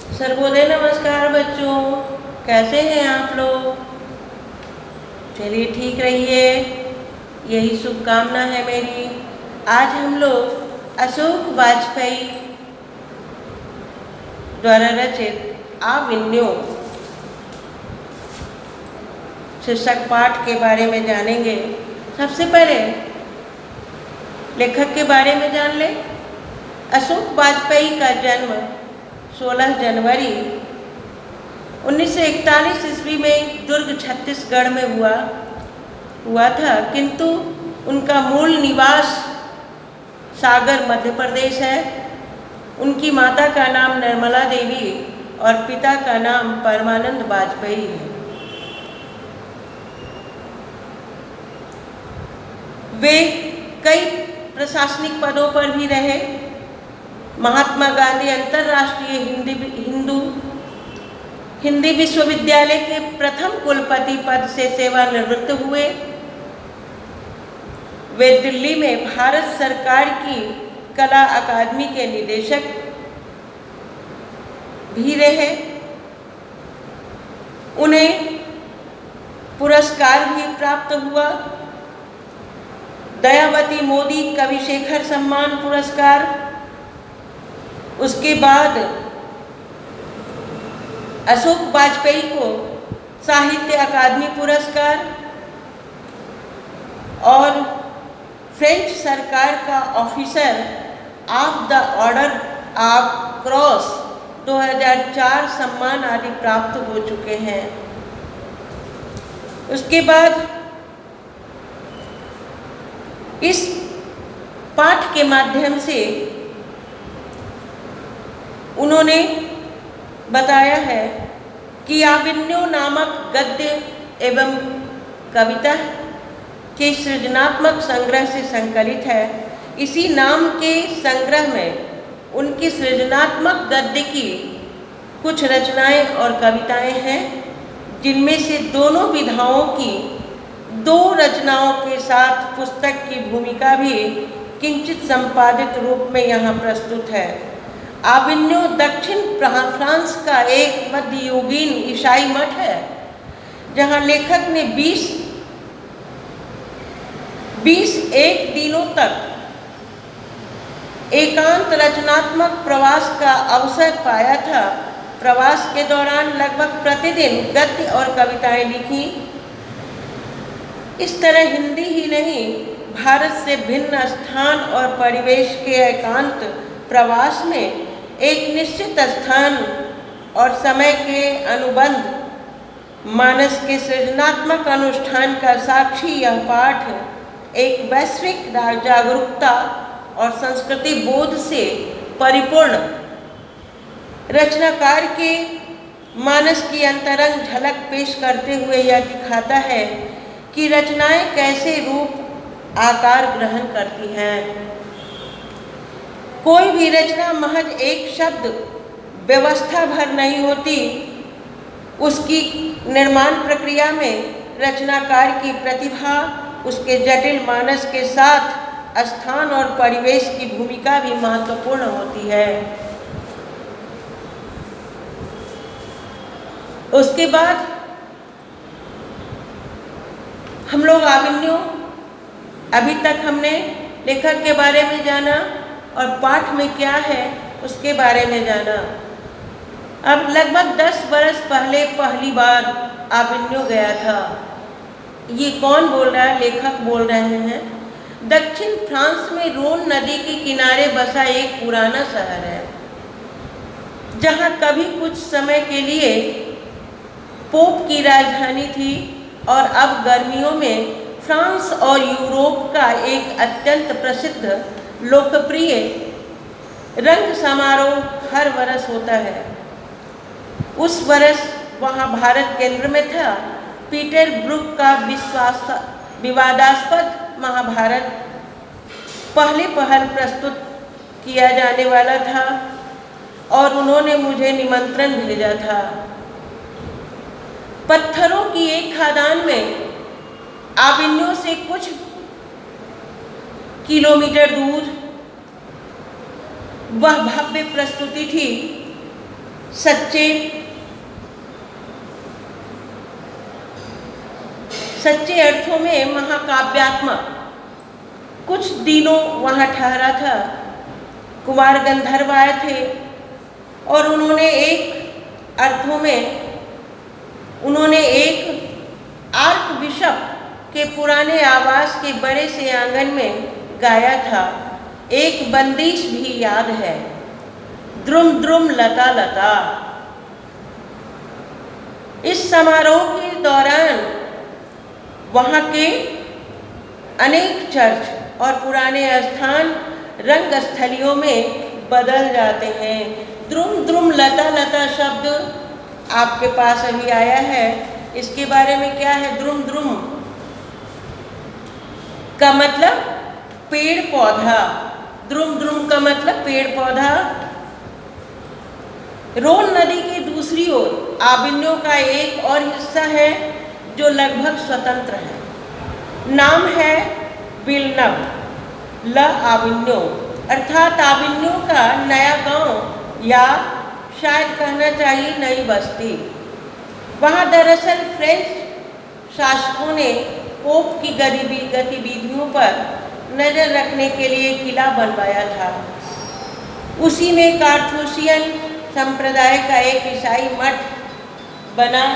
सर्वोदय नमस्कार बच्चों, कैसे हैं आप लोग। चलिए ठीक रहिए, यही शुभकामना है मेरी। आज हम लोग अशोक वाजपेयी द्वारा रचित आविन्यो शीर्षक पाठ के बारे में जानेंगे। सबसे पहले लेखक के बारे में जान लें। अशोक वाजपेयी का जन्म 16 जनवरी 1941 ईस्वी में दुर्ग छत्तीसगढ़ में हुआ था, किंतु उनका मूल निवास सागर मध्य प्रदेश है। उनकी माता का नाम निर्मला देवी और पिता का नाम परमानंद वाजपेयी है। वे कई प्रशासनिक पदों पर भी रहे। महात्मा गांधी अंतर्राष्ट्रीय हिंदी विश्वविद्यालय के प्रथम कुलपति पद से सेवानिवृत्त हुए। वे दिल्ली में भारत सरकार की कला अकादमी के निदेशक भी रहे। उन्हें पुरस्कार भी प्राप्त हुआ। दयावती मोदी कविशेखर सम्मान पुरस्कार, उसके बाद अशोक वाजपेयी को साहित्य अकादमी पुरस्कार और फ्रेंच सरकार का officer of the order of cross 2004 सम्मान आदि प्राप्त हो चुके हैं। उसके बाद इस पाठ के माध्यम से उन्होंने बताया है कि आविन्यो नामक गद्य एवं कविता के सृजनात्मक संग्रह से संकलित है। इसी नाम के संग्रह में उनकी सृजनात्मक गद्य की कुछ रचनाएं और कविताएं हैं, जिनमें से दोनों विधाओं की 2 रचनाओं के साथ पुस्तक की भूमिका भी किंचित संपादित रूप में यहाँ प्रस्तुत है। आविन्यो दक्षिण फ्रांस का एक मध्ययुगीन ईसाई मठ है, जहाँ लेखक ने 21 दिनों तक एकांत रचनात्मक प्रवास का अवसर पाया था। प्रवास के दौरान लगभग प्रतिदिन गद्य और कविताएं लिखी। इस तरह हिंदी ही नहीं, भारत से भिन्न स्थान और परिवेश के एकांत प्रवास में एक निश्चित स्थान और समय के अनुबंध मानस के सृजनात्मक अनुष्ठान का साक्षी यह पाठ एक वैश्विक जागरूकता और संस्कृति बोध से परिपूर्ण रचनाकार के मानस की अंतरंग झलक पेश करते हुए यह दिखाता है कि रचनाएं कैसे रूप आकार ग्रहण करती हैं। कोई भी रचना महज एक शब्द व्यवस्था भर नहीं होती। उसकी निर्माण प्रक्रिया में रचनाकार की प्रतिभा, उसके जटिल मानस के साथ स्थान और परिवेश की भूमिका भी महत्वपूर्ण होती है। उसके बाद हम लोग आविन्यो, अभी तक हमने लेखक के बारे में जाना और पाठ में क्या है उसके बारे में जाना। अब लगभग 10 वर्ष पहले पहली बार आविन्यो गया था। ये कौन बोल रहा है? लेखक बोल रहे हैं। दक्षिण फ्रांस में रोन नदी के किनारे बसा एक पुराना शहर है, जहाँ कभी कुछ समय के लिए पोप की राजधानी थी और अब गर्मियों में फ्रांस और यूरोप का एक अत्यंत प्रसिद्ध लोकप्रिय रंग समारोह हर वर्ष होता है। उस वर्ष वहाँ भारत केंद्र में था। पीटर ब्रूक का विवादास्पद महाभारत पहले प्रस्तुत किया जाने वाला था और उन्होंने मुझे निमंत्रण भेजा था। पत्थरों की एक खदान में आविन्यो से कुछ किलोमीटर दूर वह भव्य प्रस्तुति थी। सच्चे अर्थों में महाकाव्यात्मक कुछ दिनों वहाँ ठहरा था। कुमार गंधर्व आए थे और उन्होंने एक आर्क बिशप के पुराने आवास के बड़े से आंगन में गाया था। एक बंदिश भी याद है, द्रुम द्रुम लता लता। इस समारोह के दौरान वहाँ के अनेक चर्च और पुराने स्थान रंगस्थलियों में बदल जाते हैं। द्रुम द्रुम लता लता शब्द आपके पास अभी आया है, इसके बारे में क्या है? द्रुम द्रुम का मतलब पेड़ पौधा, द्रुम द्रुम का मतलब पेड़ पौधा। रोन नदी की दूसरी ओर आबिन्यो का एक और हिस्सा है जो लगभग स्वतंत्र है। नाम है विल्नव ल आबिन्यो, अर्थात आबिन्यो का नया गांव या शायद कहना चाहिए नई बस्ती। वहाँ दरअसल फ्रेंच शासकों ने पोप की गतिविधियों पर नज़र रखने के लिए किला बनवाया था। उसी में कार्थूसियन संप्रदाय का एक ईसाई मठ बनाया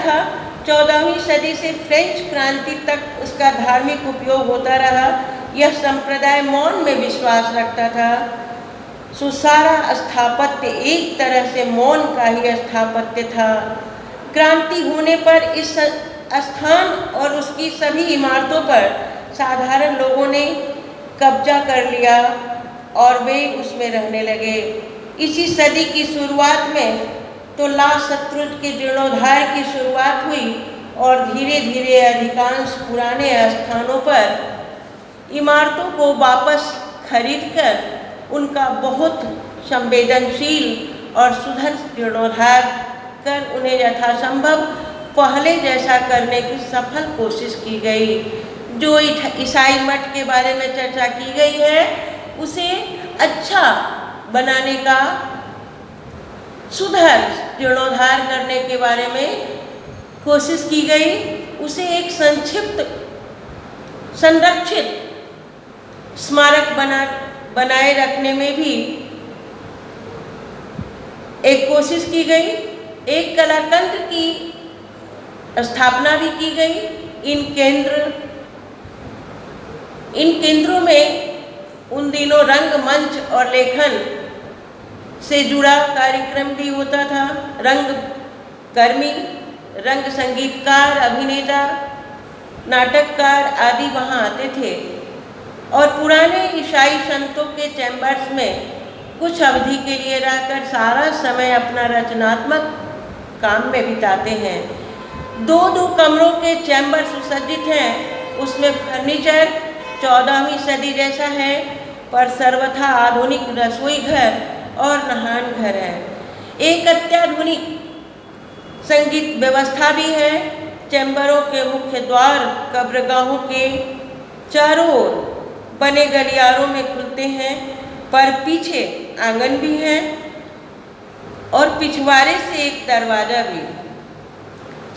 था। 14वीं सदी से फ्रेंच क्रांति तक उसका धार्मिक उपयोग होता रहा। यह संप्रदाय मौन में विश्वास रखता था। सारा स्थापत्य एक तरह से मौन का ही स्थापत्य था। क्रांति होने पर इस स्थान और उसकी सभी इमारतों पर साधारण लोगों ने कब्जा कर लिया और वे उसमें रहने लगे। इसी सदी की शुरुआत में तो ला शत्रुज के जीर्णोद्धार की शुरुआत हुई और धीरे धीरे अधिकांश पुराने स्थानों पर इमारतों को वापस खरीदकर उनका बहुत संवेदनशील और सुधर जीर्णोद्धार कर उन्हें यथासंभव पहले जैसा करने की सफल कोशिश की गई। जो ईसाई मठ के बारे में चर्चा की गई है उसे अच्छा बनाने का, सुधर जीर्णोद्धार करने के बारे में कोशिश की गई। उसे एक संक्षिप्त संरक्षित स्मारक बनाए रखने में भी एक कोशिश की गई। एक कलाकेंद्र की स्थापना भी की गई। इन केंद्रों में उन दिनों रंगमंच और लेखन से जुड़ा कार्यक्रम भी होता था। रंगकर्मी, रंग संगीतकार, अभिनेता, नाटककार आदि वहाँ आते थे और पुराने ईसाई संतों के चैम्बर्स में कुछ अवधि के लिए रहकर सारा समय अपना रचनात्मक काम में बिताते हैं। दो कमरों के चैम्बर सुसज्जित हैं। उसमें फर्नीचर 14वीं सदी जैसा है, पर सर्वथा आधुनिक रसोई घर और नहान घर है। एक अत्याधुनिक संगीत व्यवस्था भी है। चैम्बरों के मुख्य द्वार कब्रगाहों के चारों ओर बने गलियारों में खुलते हैं, पर पीछे आंगन भी है और पिछवाड़े से एक दरवाजा भी।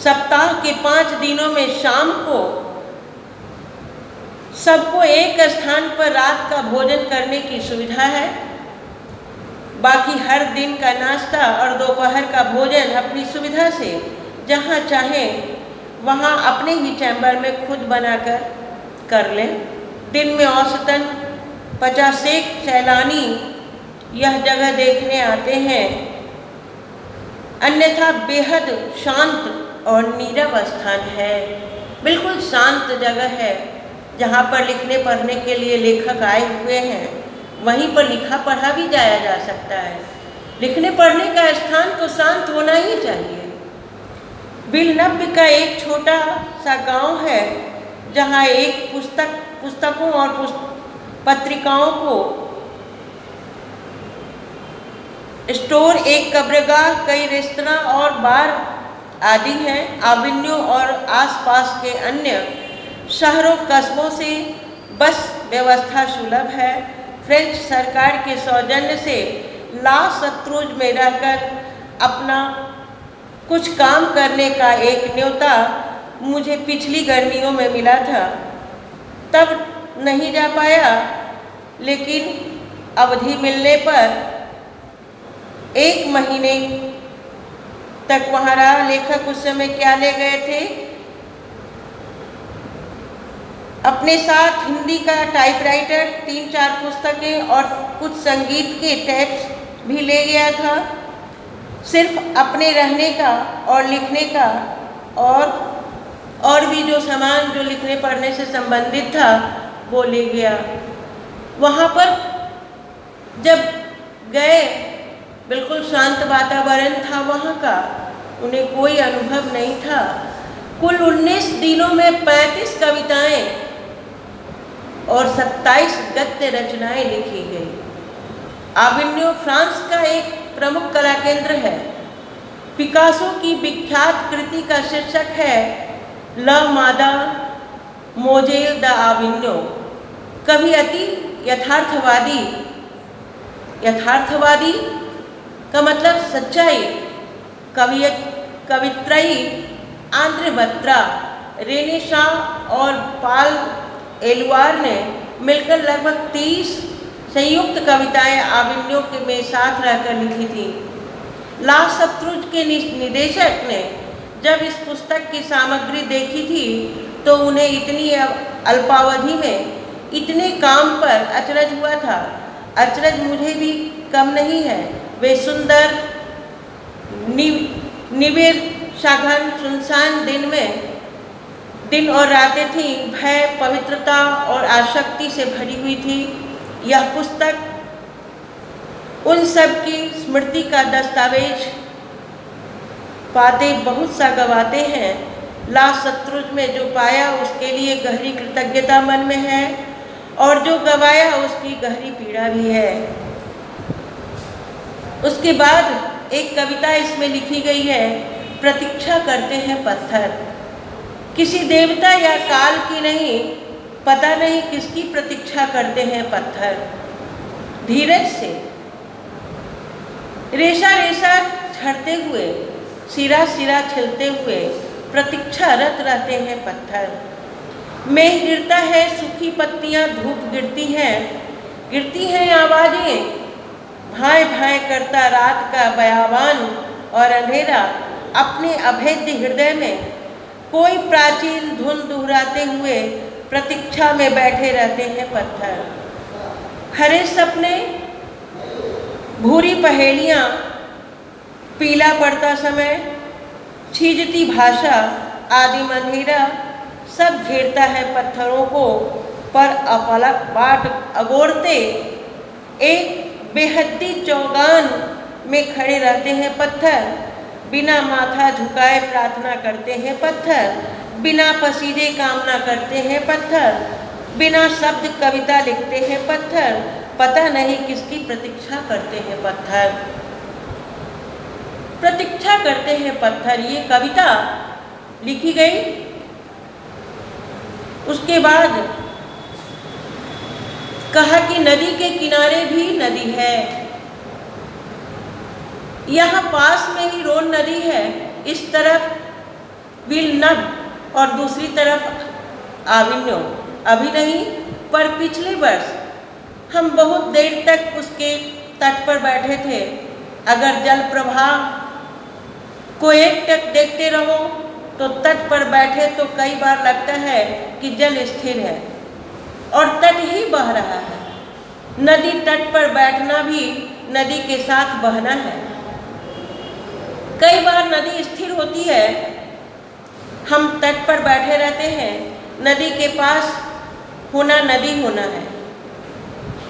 सप्ताह के 5 दिनों में शाम को सबको एक स्थान पर रात का भोजन करने की सुविधा है। बाकी हर दिन का नाश्ता और दोपहर का भोजन अपनी सुविधा से जहाँ चाहें वहाँ अपने ही चैम्बर में खुद बनाकर कर लें। दिन में औसतन 50 सैलानी यह जगह देखने आते हैं। अन्यथा बेहद शांत और नीरव स्थान है। बिल्कुल शांत जगह है जहाँ पर लिखने पढ़ने के लिए लेखक आए हुए हैं। वहीं पर लिखा पढ़ा भी जाया जा सकता है। लिखने पढ़ने का स्थान तो शांत होना ही चाहिए। विल्नव का एक छोटा सा गांव है जहाँ एक पुस्तकों और पत्रिकाओं को स्टोर, एक कब्रगाह, कई रेस्तरां और बार आदि हैं। आविन्यो और आसपास के अन्य शहरों कस्बों से बस व्यवस्था सुलभ है। फ्रेंच सरकार के सौजन्य से ला सत्रुज में रहकर अपना कुछ काम करने का एक न्योता मुझे पिछली गर्मियों में मिला था। तब नहीं जा पाया, लेकिन अवधि मिलने पर 1 महीने तक वहाँ रहा। लेखक उस समय क्या ले गए थे? अपने साथ हिंदी का टाइपराइटर, 3-4 पुस्तकें और कुछ संगीत के टेप्स भी ले गया था। सिर्फ अपने रहने का और लिखने का और भी जो सामान जो लिखने पढ़ने से संबंधित था वो ले गया। वहाँ पर जब गए, बिल्कुल शांत वातावरण था वहाँ का, उन्हें कोई अनुभव नहीं था। कुल 19 दिनों में 35 कविताएं और 27 गद्य रचनाएं लिखी गई। आविन्यो फ्रांस का एक प्रमुख कला केंद्र है। पिकासो की विख्यात कृति का शीर्षक है ल मादा मोजेल द आविन्यो। कभी अति यथार्थवादी का मतलब सच्चाई। कवित्रयी आंद्रे रेने शाह और पाल एलुआर ने मिलकर लगभग 30 संयुक्त कविताएं आविन्यो के में साथ रहकर लिखी थी। ला सत्रुज के निदेशक ने जब इस पुस्तक की सामग्री देखी थी तो उन्हें इतनी अल्पावधि में इतने काम पर अचरज हुआ था। अचरज मुझे भी कम नहीं है। वे सुंदर निविड़ सघन सुनसान दिन और रातें थीं। भय, पवित्रता और आसक्ति से भरी हुई थी। यह पुस्तक उन सब की स्मृति का दस्तावेज पाते बहुत सा गवाते हैं। ला सत्रुज में जो पाया उसके लिए गहरी कृतज्ञता मन में है और जो गवाया उसकी गहरी पीड़ा भी है। उसके बाद एक कविता इसमें लिखी गई है, प्रतीक्षा करते हैं पत्थर। किसी देवता या काल की नहीं, पता नहीं किसकी प्रतीक्षा करते हैं पत्थर। धीरज से रेशा रेशा झड़ते हुए, सिरा सिरा छिलते हुए प्रतीक्षारत रहते हैं पत्थर। मेघ गिरता है, सूखी पत्तियां, धूप गिरती हैं आवाजें। भाए भाए करता रात का बयावान और अंधेरा अपने अभेद्य हृदय में कोई प्राचीन धुन दोहराते हुए प्रतीक्षा में बैठे रहते हैं पत्थर। हरे सपने, भूरी पहेलियां, पीला पड़ता समय, छीजती भाषा, आदिम अंधेरा सब घेरता है पत्थरों को, पर अपलक बाट अगोरते एक बेहद्दी चौगान में खड़े रहते हैं पत्थर। बिना माथा झुकाए प्रार्थना करते हैं पत्थर। बिना पसीजे कामना करते हैं पत्थर। बिना शब्द कविता लिखते हैं पत्थर। पता नहीं किसकी प्रतीक्षा करते हैं पत्थर। प्रतीक्षा करते हैं पत्थर, ये कविता लिखी गई। उसके बाद कहा कि नदी के किनारे भी नदी है। यहाँ पास में ही रोन नदी है। इस तरफ विलनब और दूसरी तरफ आविन्यो। अभी नहीं, पर पिछले वर्ष हम बहुत देर तक उसके तट पर बैठे थे। अगर जल प्रवाह को एकटक देखते रहो तो तट पर बैठे तो कई बार लगता है कि जल स्थिर है और तट ही बह रहा है। नदी तट पर बैठना भी नदी के साथ बहना है। कई बार नदी स्थिर होती है, हम तट पर बैठे रहते हैं। नदी के पास होना नदी होना है।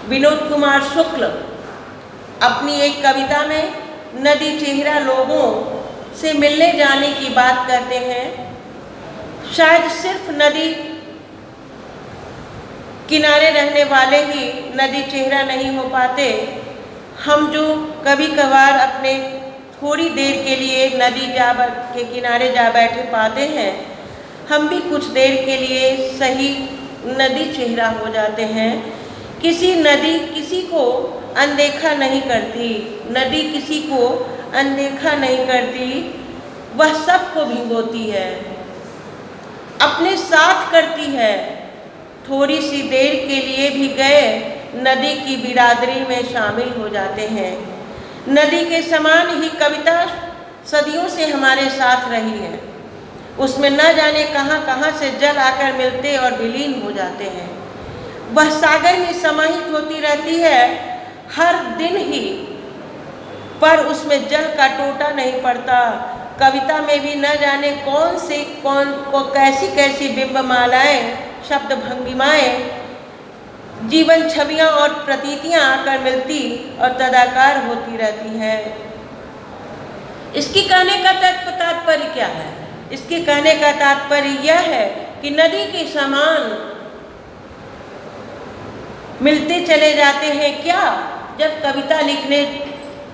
विनोद कुमार शुक्ल अपनी एक कविता में नदी चेहरा लोगों से मिलने जाने की बात करते हैं। शायद सिर्फ नदी किनारे रहने वाले ही नदी चेहरा नहीं हो पाते। हम जो कभी कभार अपने थोड़ी देर के लिए नदी के किनारे जा बैठे पाते हैं, हम भी कुछ देर के लिए सही नदी चेहरा हो जाते हैं। किसी नदी किसी को अनदेखा नहीं करती, नदी किसी को अनदेखा नहीं करती, वह सबको भिगोती है, अपने साथ करती है। थोड़ी सी देर के लिए भी गए नदी की बिरादरी में शामिल हो जाते हैं। नदी के समान ही कविता सदियों से हमारे साथ रही है। उसमें न जाने कहाँ कहाँ से जल आकर मिलते और विलीन हो जाते हैं। वह सागर में समाहित होती रहती है हर दिन ही, पर उसमें जल का टोटा नहीं पड़ता। कविता में भी न जाने कौन को कैसी कैसी बिंबमालाएं, शब्द भंगिमाएं, जीवन छवियां और प्रतीतियां आकर मिलती और तदाकार होती रहती हैं। इसकी कहने का तात्पर्य क्या है? इसके कहने का तात्पर्य यह है कि नदी के समान मिलते चले जाते हैं। क्या? जब कविता लिखने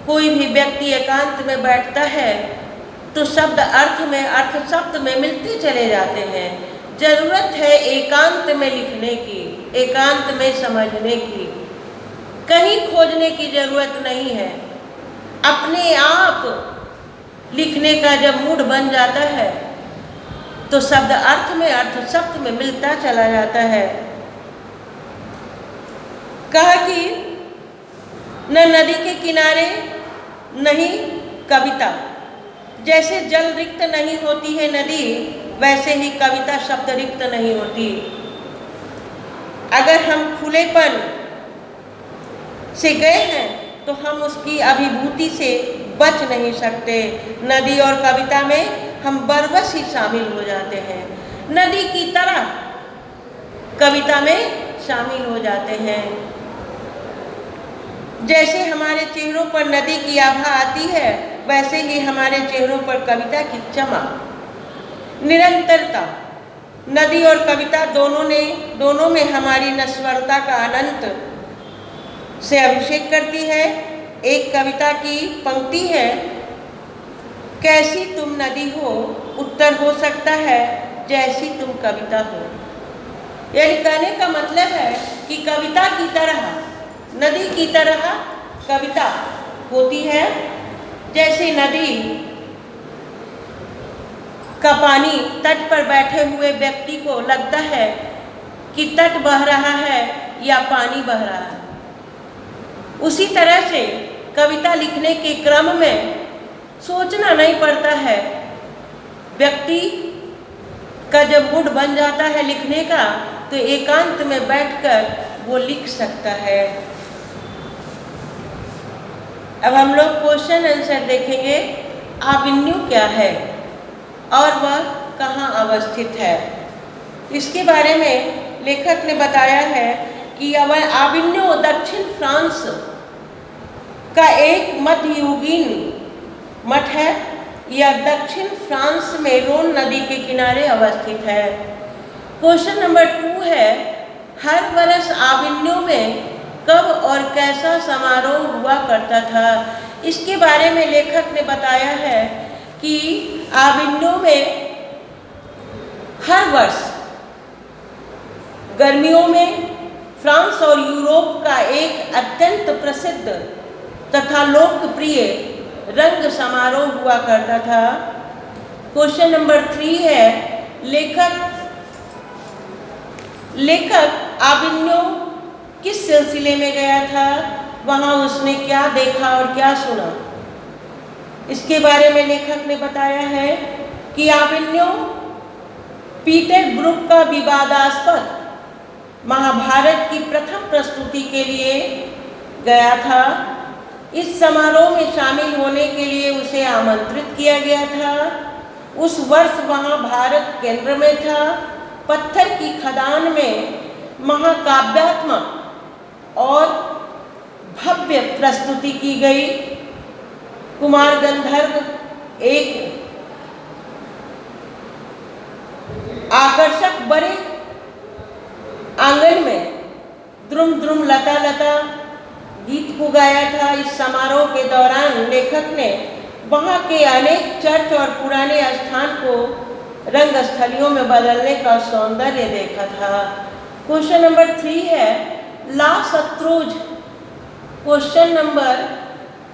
कोई भी व्यक्ति एकांत में बैठता है तो शब्द अर्थ शब्द में मिलते चले जाते हैं। जरूरत है एकांत में लिखने की, एकांत में समझने की, कहीं खोजने की जरूरत नहीं है। अपने आप लिखने का जब मूड बन जाता है तो शब्द अर्थ शब्द में मिलता चला जाता है। कहा कि न नदी के किनारे नहीं कविता, जैसे जल रिक्त नहीं होती है नदी, वैसे ही कविता शब्द रिक्त नहीं होती। अगर हम खुलेपन से गए हैं तो हम उसकी अभिभूति से बच नहीं सकते। नदी और कविता में हम बरबस ही शामिल हो जाते हैं, नदी की तरह कविता में शामिल हो जाते हैं। जैसे हमारे चेहरों पर नदी की आभा आती है, वैसे ही हमारे चेहरों पर कविता की चमक, निरंतरता, नदी और कविता दोनों में हमारी नश्वरता का अनंत से अभिषेक करती है। एक कविता की पंक्ति है, कैसी तुम नदी हो, उत्तर हो सकता है जैसी तुम कविता हो। यानी कहने का मतलब है कि कविता की तरह, नदी की तरह कविता होती है। जैसे नदी का पानी तट पर बैठे हुए व्यक्ति को लगता है कि तट बह रहा है या पानी बह रहा है, उसी तरह से कविता लिखने के क्रम में सोचना नहीं पड़ता है। व्यक्ति का जब मूड बन जाता है लिखने का तो एकांत में बैठकर वो लिख सकता है। अब हम लोग क्वेश्चन आंसर देखेंगे। आविन्यू क्या है और वह कहाँ अवस्थित है? इसके बारे में लेखक ने बताया है कि आविन्यू दक्षिण फ्रांस का एक मध्ययुगीन मठ है। यह दक्षिण फ्रांस में रोन नदी के किनारे अवस्थित है। क्वेश्चन नंबर 2 है, हर वर्ष आविन्यू में कब और कैसा समारोह हुआ करता था? इसके बारे में लेखक ने बताया है कि आविन्यू में हर वर्ष गर्मियों में फ्रांस और यूरोप का एक अत्यंत प्रसिद्ध तथा लोकप्रिय रंग समारोह हुआ करता था। क्वेश्चन नंबर 3 है, लेखक आविन्यू किस सिलसिले में गया था? वहाँ उसने क्या देखा और क्या सुना? इसके बारे में लेखक ने बताया है कि आविन्यू पीटर ब्रूक का विवादास्पद महाभारत की प्रथम प्रस्तुति के लिए गया था। इस समारोह में शामिल होने के लिए उसे आमंत्रित किया गया था। उस वर्ष वहाँ भारत केंद्र में था। पत्थर की खदान में महाकाव्यात्मक और भव्य प्रस्तुति की गई। कुमार गंधर्व एक आकर्षक बड़े आंगन में द्रुम द्रुम लता लता गीत को गाया था। इस समारोह के दौरान लेखक ने वहाँ के अनेक चर्च और पुराने स्थान को रंगस्थलियों में बदलने का सौंदर्य देखा था। क्वेश्चन नंबर 3 है ला सत्रुज। क्वेश्चन नंबर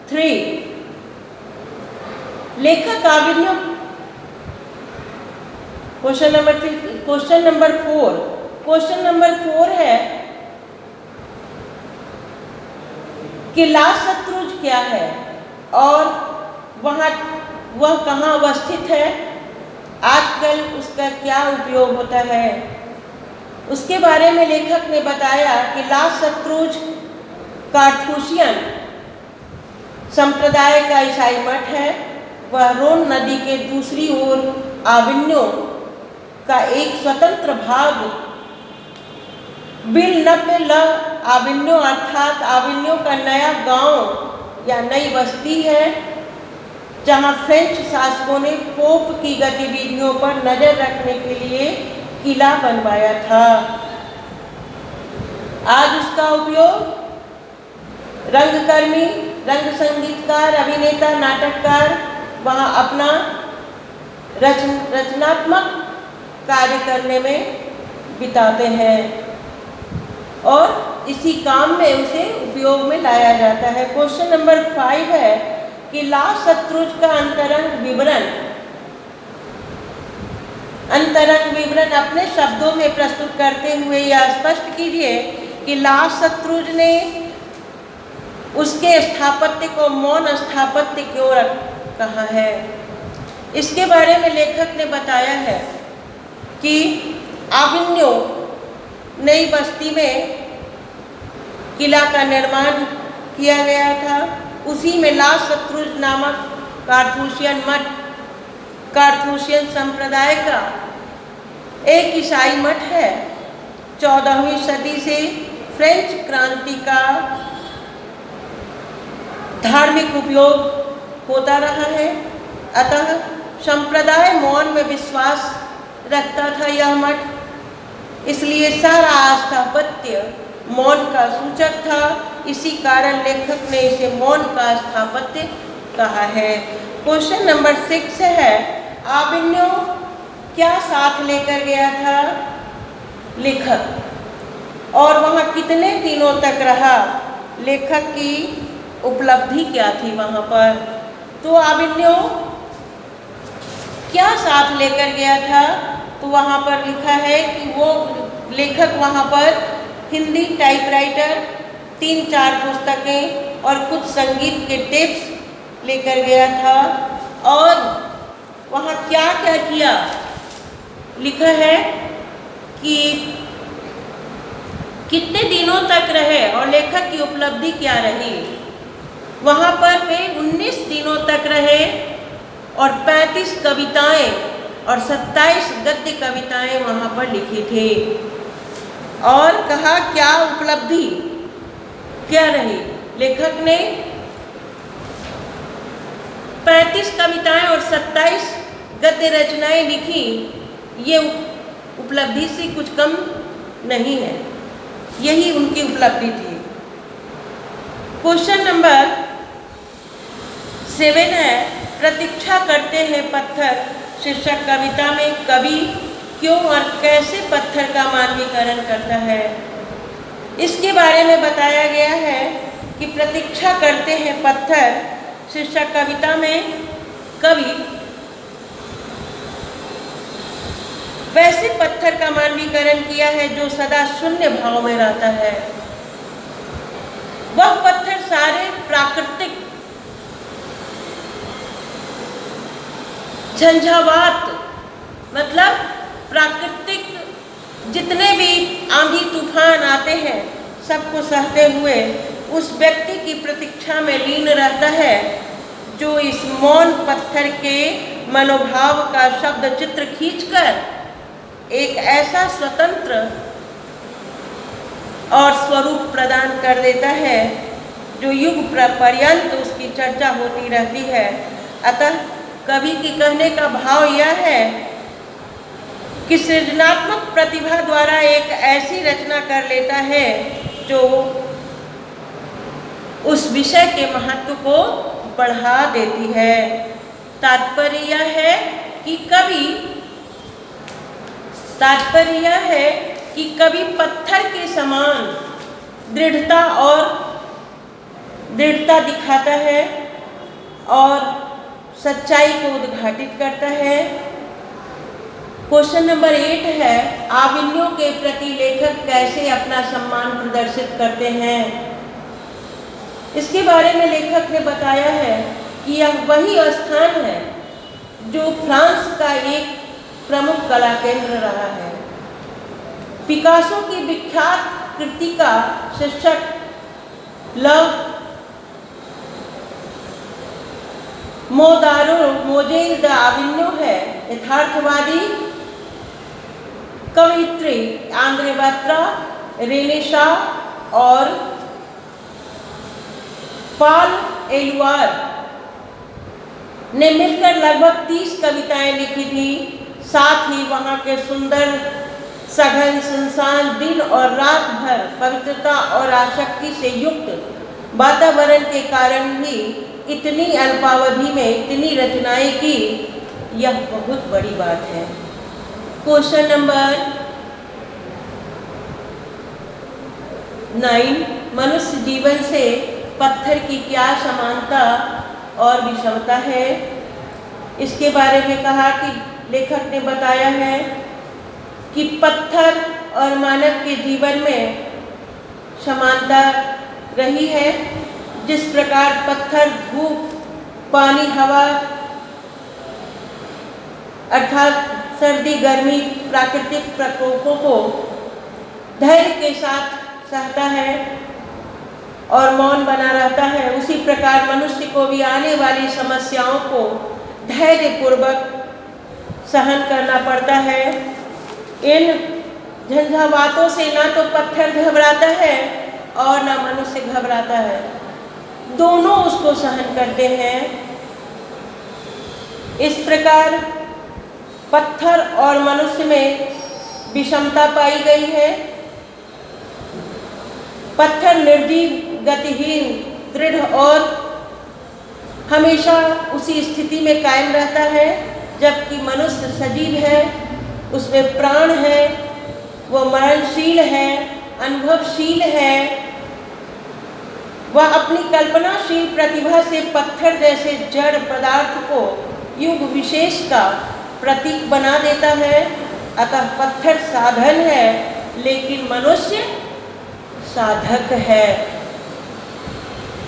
3 लेखक आविन्यो। Question number 3। Question number 4। Question number 4 है कि ला सत्रुज क्या है और वह कहाँ अवस्थित है, आजकल उसका क्या उपयोग होता है। उसके बारे में लेखक ने बताया कि ला सत्रुज कार्थूशियन संप्रदाय का ईसाई मठ है। वह रोन नदी के दूसरी ओर आविन्यो का एक स्वतंत्र भाग विलनप आविन्यो अर्थात आविन्यो का नया गांव या नई बस्ती है, जहां फ्रेंच शासकों ने पोप की गतिविधियों पर नजर रखने के लिए किला बनवाया था। आज उसका उपयोग रंगकर्मी, रंग संगीतकार, अभिनेता, नाटककार वहाँ अपना रचनात्मक कार्य करने में बिताते हैं और इसी काम में उसे उपयोग में लाया जाता है। क्वेश्चन नंबर 5 है कि ला सत्रुज का अंतरंग विवरण अपने शब्दों में प्रस्तुत करते हुए यह स्पष्ट कीजिए कि ला सत्रुज ने उसके स्थापत्य को मौन स्थापत्य क्यों कहा है। इसके बारे में लेखक ने बताया है कि आविन्यो नई बस्ती में किला का निर्माण किया गया था। उसी में ला सत्रुज नामक कार्थूशियन मठ, कार्थूशियन संप्रदाय का एक ईसाई मठ है। 14वीं सदी से फ्रेंच क्रांति का धार्मिक उपयोग होता रहा है, अतः संप्रदाय मौन में विश्वास रखता था यह मठ, इसलिए सारा स्थापत्य मौन का सूचक था। इसी कारण लेखक ने इसे मौन का स्थापत्य कहा है। क्वेश्चन नंबर 6 है आविन्यो क्या साथ लेकर गया था लेखक और वहाँ कितने दिनों तक रहा, लेखक की उपलब्धि क्या थी वहाँ पर। तो आविन्यो क्या साथ लेकर गया था, तो वहाँ पर लिखा है कि वो लेखक वहाँ पर हिंदी टाइपराइटर, 3-4 पुस्तकें और कुछ संगीत के टिप्स लेकर गया था। और वहाँ क्या क्या किया, लिखा है कि कितने दिनों तक रहे और लेखक की उपलब्धि क्या रही। वहाँ पर वे 19 दिनों तक रहे और 35 कविताएं और 27 गद्य कविताएं वहाँ पर लिखी थी। और कहा क्या उपलब्धि क्या रही, लेखक ने 35 कविताएं और 27 गद्य रचनाएं लिखी। ये उपलब्धि से कुछ कम नहीं है, यही उनकी उपलब्धि थी। क्वेश्चन नंबर 7 है प्रतीक्षा करते हैं पत्थर शीर्षक कविता में कवि क्यों और कैसे पत्थर का मानवीकरण करता है। इसके बारे में बताया गया है कि प्रतीक्षा करते हैं पत्थर शीर्षक कविता में कवि वैसे पत्थर का मानवीकरण किया है जो सदा शून्य भाव में रहता है। वह पत्थर सारे प्राकृतिक झंझावात मतलब प्राकृतिक जितने भी आंधी तूफान आते हैं सबको सहते हुए उस व्यक्ति की प्रतीक्षा में लीन रहता है जो इस मौन पत्थर के मनोभाव का शब्द चित्र खींचकर एक ऐसा स्वतंत्र और स्वरूप प्रदान कर देता है जो युग पर्यंत उसकी चर्चा होती रहती है। अतः कवि के कहने का भाव यह है कि सृजनात्मक प्रतिभा द्वारा एक ऐसी रचना कर लेता है जो उस विषय के महत्व को बढ़ा देती है। तात्पर्य यह है कि कवि पत्थर के समान दृढ़ता दिखाता है और सच्चाई को उद्घाटित करता है। क्वेश्चन नंबर 8 है, आविन्यों के प्रति लेखक कैसे अपना सम्मान प्रदर्शित करते हैं। इसके बारे में लेखक ने बताया है कि यह वही स्थान है जो फ्रांस का एक प्रमुख कला केंद्र रहा है। पिकासो की विख्यात कृति का शीर्षक मोजेल द आविन्यो है। यथार्थवादी कवयित्री आंद्रे बात्रा, रेने शाह और पॉल एलुआर ने मिलकर लगभग 30 कविताएं लिखी थी। साथ ही वहाँ के सुंदर सघन सुनसान दिन और रात भर पवित्रता और आसक्ति से युक्त वातावरण के कारण भी इतनी अल्पावधि में इतनी रचनाएं की, यह बहुत बड़ी बात है। क्वेश्चन नंबर 9, मनुष्य जीवन से पत्थर की क्या समानता और विषमता है। इसके बारे में कहा कि लेखक ने बताया है कि पत्थर और मानव के जीवन में समानता रही है। जिस प्रकार पत्थर धूप, पानी, हवा अर्थात सर्दी, गर्मी, प्राकृतिक प्रकोपों को धैर्य के साथ सहता है और मौन बना रहता है, उसी प्रकार मनुष्य को भी आने वाली समस्याओं को धैर्यपूर्वक सहन करना पड़ता है। इन झंझावातों से ना तो पत्थर घबराता है और ना मनुष्य घबराता है, दोनों उसको सहन करते हैं। इस प्रकार पत्थर और मनुष्य में विषमता पाई गई है। पत्थर निर्जीव, गतिहीन, दृढ़ और हमेशा उसी स्थिति में कायम रहता है, जबकि मनुष्य सजीव है, उसमें प्राण है, वो मरणशील है, अनुभवशील है। वह अपनी कल्पनाशील प्रतिभा से पत्थर जैसे जड़ पदार्थ को युग विशेष का प्रतीक बना देता है। अतः पत्थर साधन है लेकिन मनुष्य साधक है।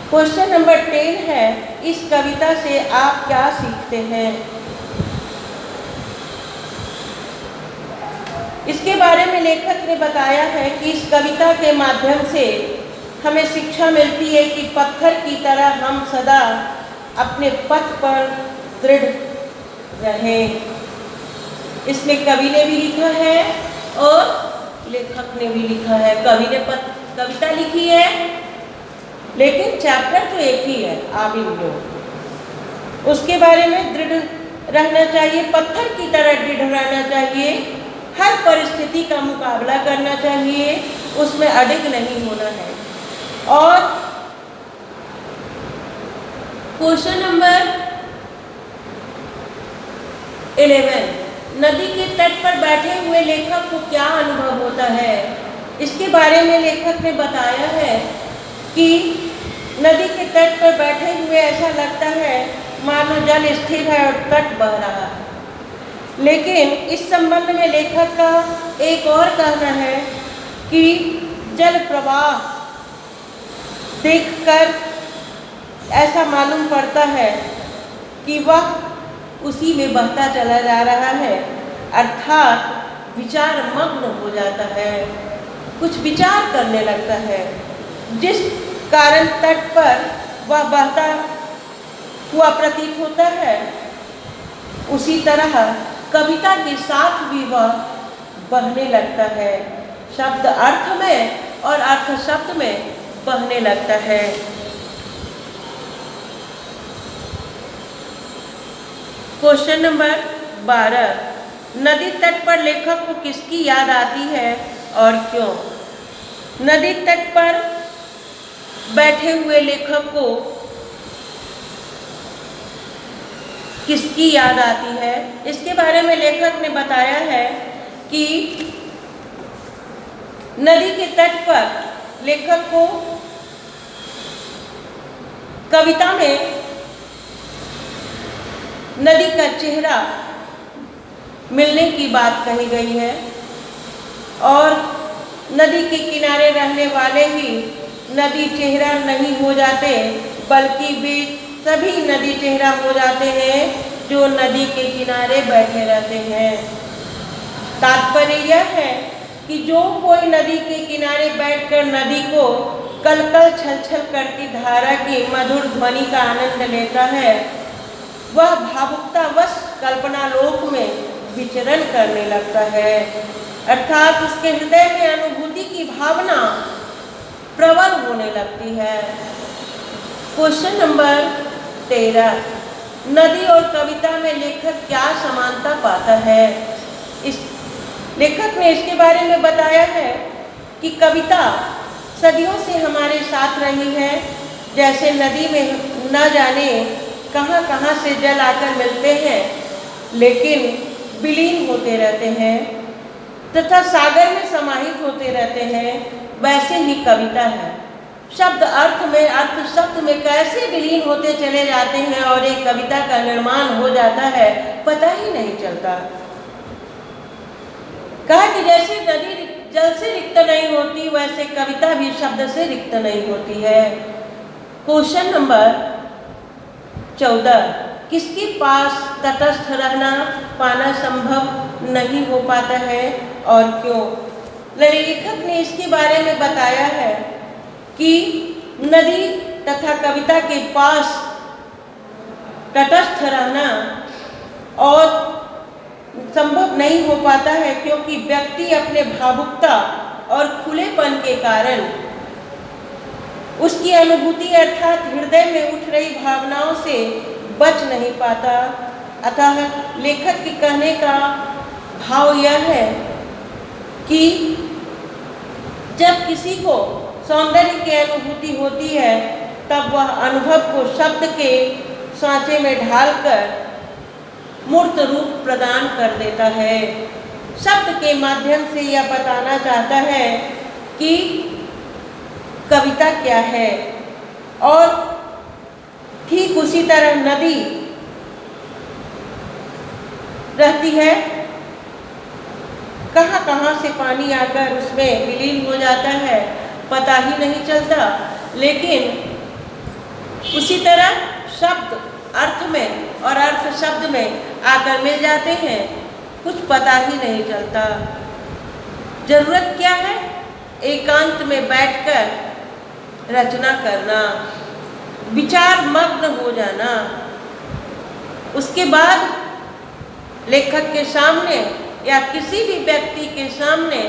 क्वेश्चन नंबर 10 है, इस कविता से आप क्या सीखते हैं। इसके बारे में लेखक ने बताया है कि इस कविता के माध्यम से हमें शिक्षा मिलती है कि पत्थर की तरह हम सदा अपने पथ पर दृढ़ रहें। इसमें कवि ने भी लिखा है और लेखक ने भी लिखा है। कवि ने कविता लिखी है लेकिन चैप्टर तो एक ही है, आविन्यो। उसके बारे में दृढ़ रहना चाहिए, पत्थर की तरह दृढ़ रहना चाहिए, हर परिस्थिति का मुकाबला करना चाहिए, उसमें अडिग नहीं होना है। और क्वेश्चन नंबर 11, नदी के तट पर बैठे हुए लेखक को क्या अनुभव होता है। इसके बारे में लेखक ने बताया है कि नदी के तट पर बैठे हुए ऐसा लगता है मानो जल स्थिर है और तट बह रहा है। लेकिन इस संबंध में लेखक का एक और कहना है कि जल प्रवाह देखकर ऐसा मालूम पड़ता है कि वह उसी में बहता चला जा रहा है, अर्थात विचार मग्न हो जाता है, कुछ विचार करने लगता है। जिस कारण तट पर वह बहता हुआ प्रतीत होता है, उसी तरह कविता के साथ भी वह बहने लगता है, शब्द अर्थ में और अर्थ शब्द में बहने लगता है। क्वेश्चन नंबर 12, नदी तट पर लेखक को किसकी याद आती है और क्यों। नदी तट पर बैठे हुए लेखक को किसकी याद आती है? इसके बारे में लेखक ने बताया है कि नदी के तट पर लेखक को कविता में नदी का चेहरा मिलने की बात कही गई है और नदी के किनारे रहने वाले ही नदी चेहरा नहीं हो जाते, बल्कि वे सभी नदी चेहरा हो जाते हैं जो नदी के किनारे बैठे रहते हैं। तात्पर्य यह है कि जो कोई नदी के किनारे बैठकर नदी को कलकल छलछल करती धारा की मधुर ध्वनि का आनंद लेता है, वह भावुकतावश कल्पना लोक में विचरण करने लगता है, अर्थात उसके हृदय में अनुभूति की भावना प्रबल होने लगती है। क्वेश्चन नंबर 13, नदी और कविता में लेखक क्या समानता पाता है? इस लेखक ने इसके बारे में बताया है कि कविता सदियों से हमारे साथ रही है। जैसे नदी में न जाने कहाँ कहाँ से जल आकर मिलते हैं, लेकिन विलीन होते रहते हैं तथा सागर में समाहित होते रहते हैं, वैसे ही कविता है। शब्द अर्थ में, अर्थ शब्द में कैसे विलीन होते चले जाते हैं और एक कविता का निर्माण हो जाता है, पता ही नहीं चलता। कहा कि जैसे नदी जल से रिक्त नहीं होती, वैसे कविता भी शब्द से रिक्त नहीं होती है। क्वेश्चन नंबर 14, किसके पास तटस्थ रहना पाना संभव नहीं हो पाता है और क्यों? लेखक ने इसके बारे में बताया है कि नदी तथा कविता के पास तटस्थ रहना और संभव नहीं हो पाता है, क्योंकि व्यक्ति अपने भावुकता और खुलेपन के कारण उसकी अनुभूति अर्थात हृदय में उठ रही भावनाओं से बच नहीं पाता। अतः लेखक के कहने का भाव यह है कि जब किसी को सौंदर्य की अनुभूति होती है, तब वह अनुभव को शब्द के सांचे में ढालकर मूर्त रूप प्रदान कर देता है। शब्द के माध्यम से यह बताना चाहता है कि कविता क्या है, और ठीक उसी तरह नदी रहती है, कहाँ कहाँ से पानी आकर उसमें विलीन हो जाता है, पता ही नहीं चलता। लेकिन उसी तरह शब्द अर्थ में और अर्थ शब्द में आकर मिल जाते हैं, कुछ पता ही नहीं चलता। जरूरत क्या है? एकांत में बैठकर रचना करना, विचार मग्न हो जाना। उसके बाद लेखक के सामने या किसी भी व्यक्ति के सामने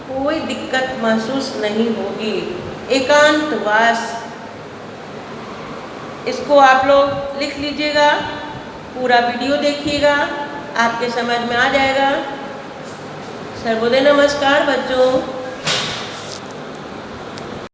कोई दिक्कत महसूस नहीं होगी। एकांतवास, इसको आप लोग लिख लीजिएगा, पूरा वीडियो देखिएगा, आपके समझ में आ जाएगा। सर्वोदय नमस्कार बच्चों।